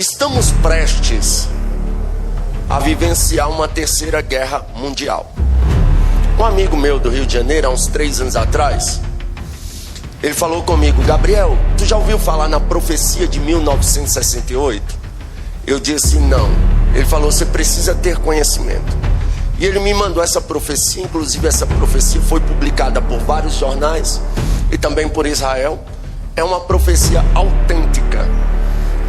Estamos prestes a vivenciar uma terceira guerra mundial. Um amigo meu do Rio de Janeiro, há uns 3 anos atrás, ele falou comigo: Gabriel, tu já ouviu falar na profecia de 1968? Eu disse não. Ele falou: você precisa ter conhecimento. E ele me mandou essa profecia. Inclusive essa profecia foi publicada por vários jornais e também por Israel. É uma profecia autêntica.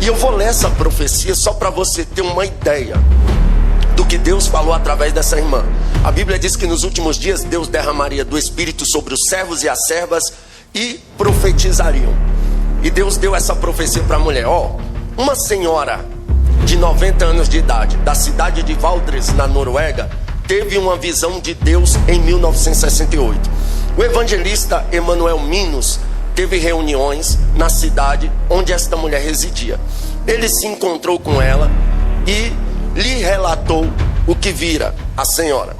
E eu vou ler essa profecia só para você ter uma ideia do que Deus falou através dessa irmã. A Bíblia diz que nos últimos dias Deus derramaria do Espírito sobre os servos e as servas e profetizariam. E Deus deu essa profecia para a mulher. Uma senhora de 90 anos de idade, da cidade de Valdres, na Noruega, teve uma visão de Deus em 1968. O evangelista Emanuel Minos teve reuniões na cidade onde esta mulher residia. Ele se encontrou com ela e lhe relatou o que vira a senhora.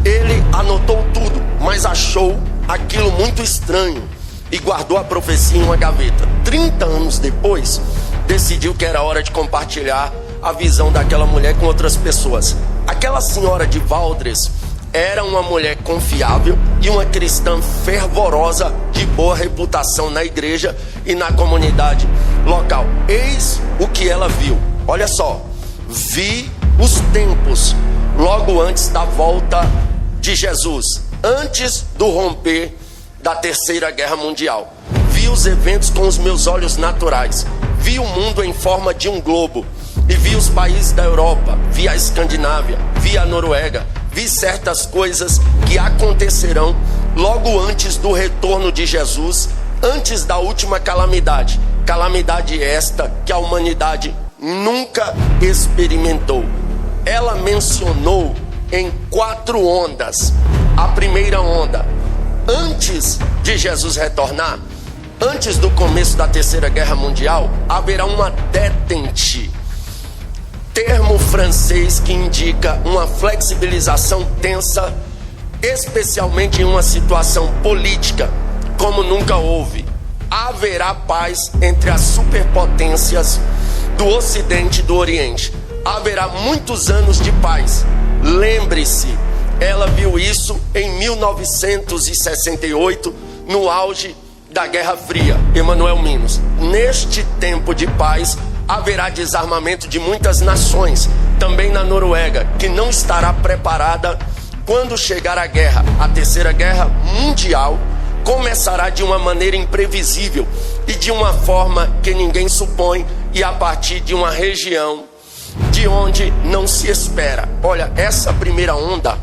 Ele anotou tudo, mas achou aquilo muito estranho e guardou a profecia em uma gaveta. 30 anos depois, decidiu que era hora de compartilhar a visão daquela mulher com outras pessoas. Aquela senhora de Valdres era uma mulher confiável e uma cristã fervorosa, de boa reputação na igreja e na comunidade local. Eis o que ela viu. Olha só: vi os tempos logo antes da volta de Jesus, antes do romper da terceira guerra mundial. Vi os eventos com os meus olhos naturais. Vi o mundo em forma de um globo e vi os países da Europa, vi a Escandinávia, vi a Noruega. Vi certas coisas que acontecerão logo antes do retorno de Jesus, antes da última calamidade. Calamidade esta que a humanidade nunca experimentou. Ela mencionou em 4 ondas. A primeira onda: antes de Jesus retornar, antes do começo da terceira guerra mundial, haverá uma détente. Termo francês que indica uma flexibilização tensa, especialmente em uma situação política como nunca houve. Haverá paz entre as superpotências do Ocidente e do Oriente. Haverá muitos anos de paz. Lembre-se, ela viu isso em 1968, no auge da Guerra Fria. Emanuel Minos: neste tempo de paz haverá desarmamento de muitas nações, também na Noruega, que não estará preparada quando chegar a guerra. A terceira guerra mundial começará de uma maneira imprevisível e de uma forma que ninguém supõe, e a partir de uma região de onde não se espera. Olha, essa primeira onda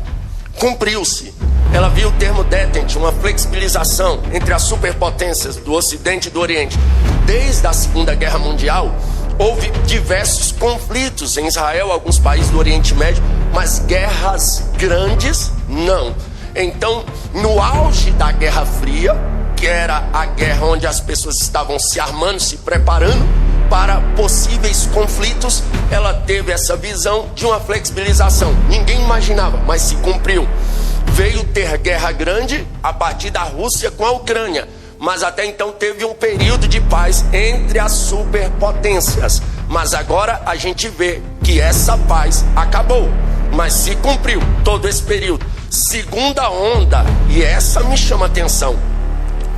cumpriu-se. Ela viu o termo détente, uma flexibilização entre as superpotências do Ocidente e do Oriente. Desde a Segunda Guerra Mundial, houve diversos conflitos em Israel, alguns países do Oriente Médio, mas guerras grandes, não. Então, no auge da Guerra Fria, que era a guerra onde as pessoas estavam se armando, se preparando para possíveis conflitos, ela teve essa visão de uma flexibilização. Ninguém imaginava, mas se cumpriu. Veio ter guerra grande a partir da Rússia com a Ucrânia, mas até então teve um período de paz entre as superpotências. Mas agora a gente vê que essa paz acabou, mas se cumpriu todo esse período. Segunda onda, e essa me chama a atenção: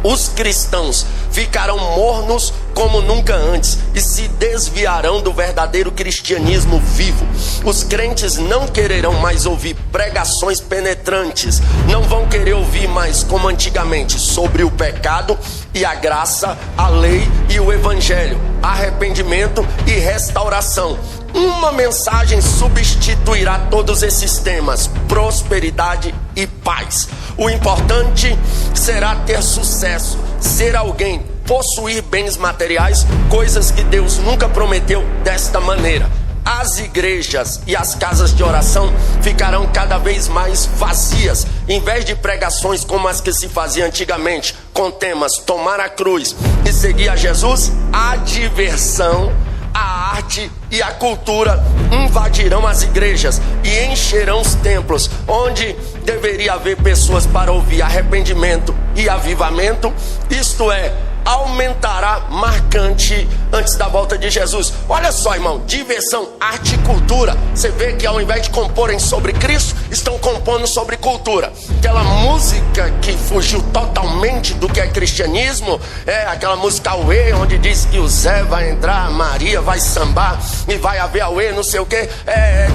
os cristãos ficarão mornos como nunca antes e se desviarão do verdadeiro cristianismo vivo. Os crentes não quererão mais ouvir pregações penetrantes, não vão querer ouvir mais como antigamente sobre o pecado e a graça, a lei e o evangelho, arrependimento e restauração. Uma mensagem substituirá todos esses temas: prosperidade e paz. O importante será ter sucesso, ser alguém, possuir bens materiais, coisas que Deus nunca prometeu desta maneira. As igrejas e as casas de oração ficarão cada vez mais vazias. Em vez de pregações como as que se faziam antigamente, com temas tomar a cruz e seguir a Jesus, a diversão, a arte e a cultura invadirão as igrejas e encherão os templos, onde deveria haver pessoas para ouvir arrependimento e avivamento. Isto é, aumentará marcante antes da volta de Jesus. Olha só, irmão, diversão, arte e cultura. Você vê que ao invés de comporem sobre Cristo, estão compondo sobre cultura. Aquela música que fugiu totalmente do que é cristianismo, aquela música Aue, onde diz que o Zé vai entrar, a Maria vai sambar e vai haver Aue, não sei o que.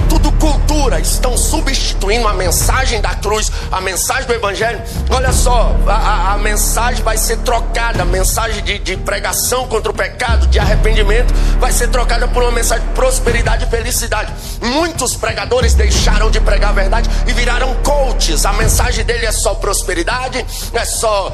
Tudo cultura. Estão substituindo a mensagem da cruz, a mensagem do evangelho. Olha só, a mensagem vai ser trocada. A mensagem de pregação contra o pecado, de arrependimento, vai ser trocada por uma mensagem de prosperidade e felicidade. Muitos pregadores deixaram de pregar a verdade e viraram coaches. A mensagem dele é só prosperidade, é só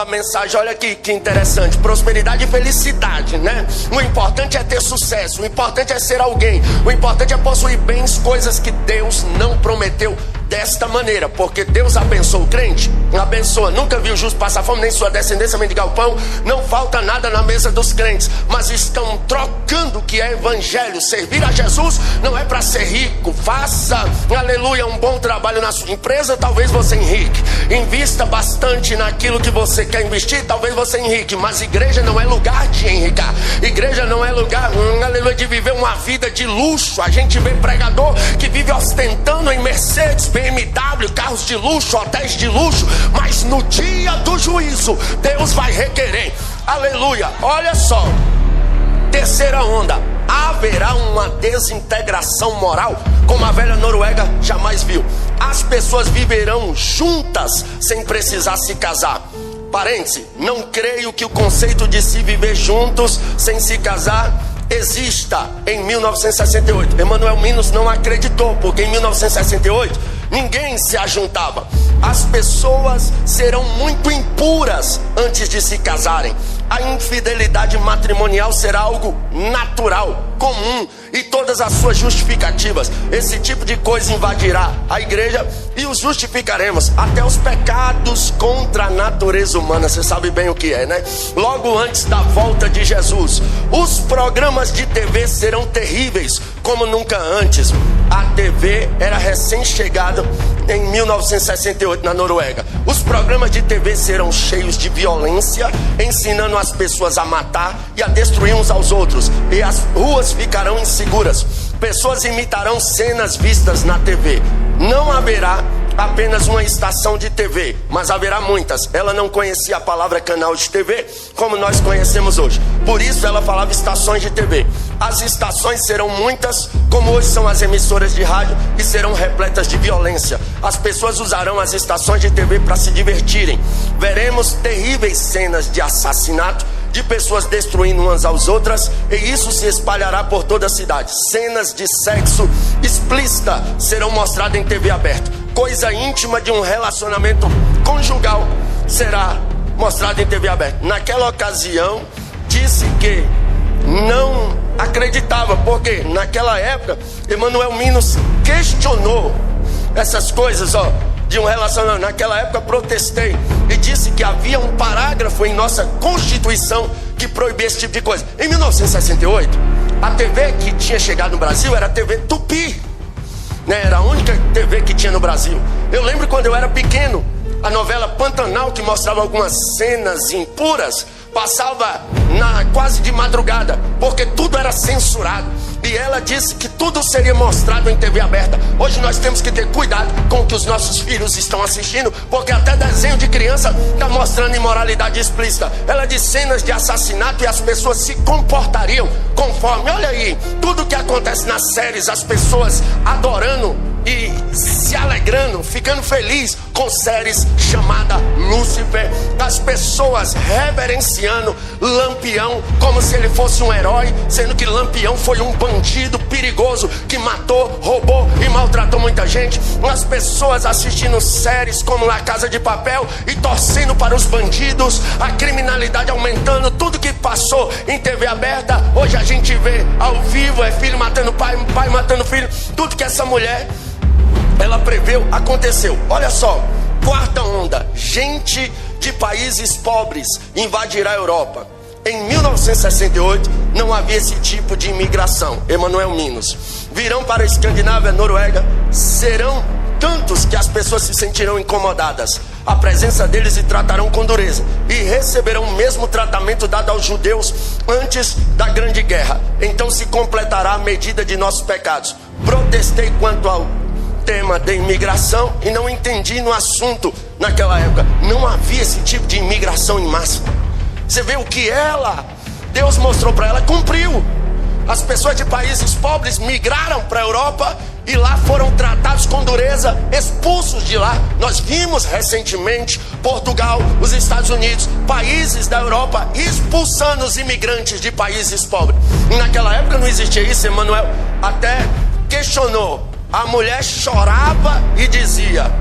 a mensagem, olha que interessante, prosperidade e felicidade, né? O importante é ter sucesso, o importante é ser alguém, o importante é possuir bens, coisas que Deus não prometeu desta maneira, porque Deus abençoa o crente, abençoa, nunca viu o justo passar fome, nem sua descendência mendigar o pão, não falta nada na mesa dos crentes, mas estão trocando o que é evangelho. Servir a Jesus não é para ser rico. Faça, aleluia, um bom trabalho na sua empresa, talvez você enrique, invista bastante naquilo que você quer investir, talvez você enrique, mas igreja não é lugar de enricar, igreja não é lugar, aleluia, de viver uma vida de luxo. A gente vê pregador que vive ostentando em Mercedes, BMW, carros de luxo, hotéis de luxo, mas no dia do juízo Deus vai requerer, aleluia. Olha só, terceira onda, haverá uma desintegração moral como a velha Noruega jamais viu. As pessoas viverão juntas sem precisar se casar. Parêntese, não creio que o conceito de se viver juntos sem se casar exista em 1968. Emanuel Minos não acreditou, porque em 1968 ninguém se ajuntava. As pessoas serão muito impuras antes de se casarem. A infidelidade matrimonial será algo natural, comum, e todas as suas justificativas. Esse tipo de coisa invadirá a igreja e os justificaremos. Até os pecados contra a natureza humana, você sabe bem o que é, né? Logo antes da volta de Jesus, os programas de TV serão terríveis como nunca antes. A TV era recém-chegada em 1968 na Noruega. Os programas de TV serão cheios de violência, ensinando as pessoas a matar e a destruir uns aos outros, e as ruas ficarão inseguras. Pessoas imitarão cenas vistas na TV. Não haverá apenas uma estação de TV, mas haverá muitas. Ela não conhecia a palavra canal de TV como nós conhecemos hoje, por isso ela falava estações de TV. As estações serão muitas, como hoje são as emissoras de rádio, e serão repletas de violência. As pessoas usarão as estações de TV para se divertirem. Veremos terríveis cenas de assassinato, de pessoas destruindo umas às outras, e isso se espalhará por toda a cidade. Cenas de sexo explícita serão mostradas em TV aberta. Coisa íntima de um relacionamento conjugal será mostrada em TV aberta. Naquela ocasião, disse que não acreditava, porque naquela época Emanuel Minos questionou essas coisas, de um relacionamento. Naquela época protestei e disse que havia um parágrafo em nossa Constituição que proibia esse tipo de coisa. Em 1968, a TV que tinha chegado no Brasil era a TV Tupi, né? Era a única TV que tinha no Brasil. Eu lembro quando eu era pequeno, a novela Pantanal, que mostrava algumas cenas impuras, passava quase de madrugada, porque tudo era censurado. E ela disse que tudo seria mostrado em TV aberta. Hoje nós temos que ter cuidado com o que os nossos filhos estão assistindo, porque até desenho de criança está mostrando imoralidade explícita. Ela disse cenas de assassinato, e as pessoas se comportariam conforme. Olha aí, tudo que acontece nas séries, as pessoas adorando e se alegrando, ficando feliz com séries chamada Lúcifer, as pessoas reverenciando Lampião como se ele fosse um herói, sendo que Lampião foi um bandido perigoso que matou, roubou e maltratou muita gente. As pessoas assistindo séries como La Casa de Papel e torcendo para os bandidos, a criminalidade aumentando. Tudo que passou em TV aberta, hoje a gente vê ao vivo, é filho matando pai, pai matando filho. Tudo que essa mulher ela preveu, aconteceu. Olha só, quarta onda, gente de países pobres invadirá a Europa. Em 1968 não havia esse tipo de imigração. Emanuel Minos. Virão para a Escandinávia, Noruega, serão tantos que as pessoas se sentirão incomodadas. a presença deles e tratarão com dureza, e receberão o mesmo tratamento dado aos judeus antes da grande guerra. Então se completará a medida de nossos pecados. Protestei quanto ao tema da imigração e não entendi no assunto naquela época. Não havia esse tipo de imigração em massa. Você vê o que Deus mostrou para ela, cumpriu. As pessoas de países pobres migraram para a Europa e lá foram tratados com dureza, expulsos de lá. Nós vimos recentemente Portugal, os Estados Unidos, países da Europa expulsando os imigrantes de países pobres. E naquela época não existia isso. Emmanuel até questionou. A mulher chorava e dizia: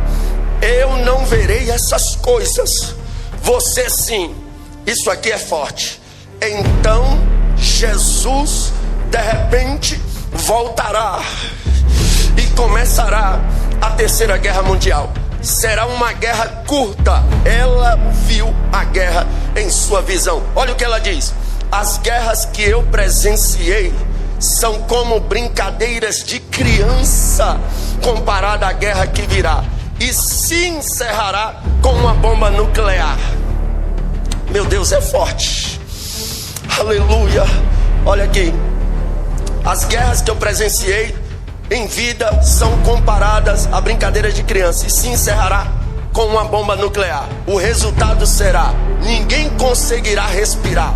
eu não verei essas coisas. Você sim. Isso aqui é forte. Então Jesus de repente voltará e começará a terceira guerra mundial. Será uma guerra curta. Ela viu a guerra em sua visão. Olha o que ela diz: as guerras que eu presenciei são como brincadeiras de criança comparada à guerra que virá, e se encerrará com uma bomba nuclear. Meu Deus, é forte. Aleluia. Olha aqui. As guerras que eu presenciei em vida são comparadas a brincadeiras de criança, e se encerrará com uma bomba nuclear. O resultado será: ninguém conseguirá respirar.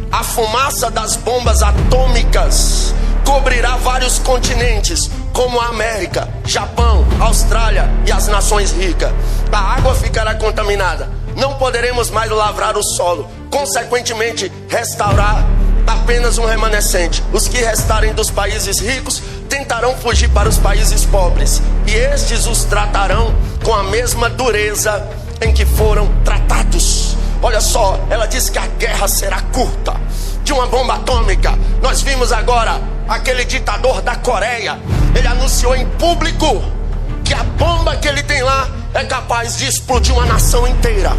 A fumaça das bombas atômicas cobrirá vários continentes, como a América, Japão, Austrália e as nações ricas. A água ficará contaminada. Não poderemos mais lavrar o solo. Consequentemente, restaurar apenas um remanescente. Os que restarem dos países ricos tentarão fugir para os países pobres, e estes os tratarão com a mesma dureza em que foram tratados. Olha só, ela diz que a guerra será curta. De uma bomba atômica, nós vimos agora aquele ditador da Coreia. Ele anunciou em público que a bomba que ele tem lá é capaz de explodir uma nação inteira.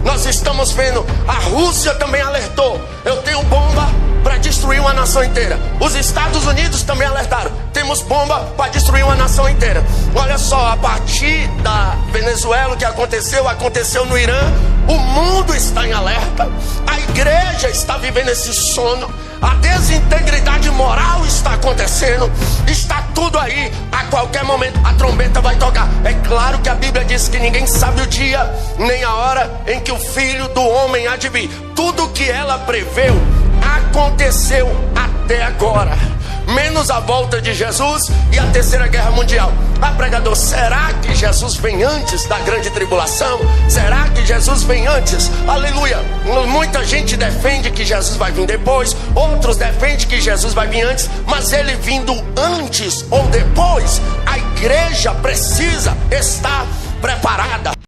Nós estamos vendo, a Rússia também alertou: eu tenho bomba para destruir uma nação inteira. Os Estados Unidos também alertaram: temos bomba para destruir uma nação inteira. Olha só, a partir da Venezuela, o que aconteceu no Irã. O mundo está em alerta. A igreja está vivendo esse sono. A desintegridade moral está acontecendo. Está tudo aí. A qualquer momento a trombeta vai tocar. É claro que a Bíblia diz que ninguém sabe o dia nem a hora em que o Filho do Homem há de vir. Tudo que ela preveu aconteceu até agora, menos a volta de Jesus e a terceira guerra mundial. Pregador, será que Jesus vem antes da grande tribulação? Será que Jesus vem antes? Aleluia. Muita gente defende que Jesus vai vir depois, outros defendem que Jesus vai vir antes. Mas ele vindo antes ou depois, a igreja precisa estar preparada.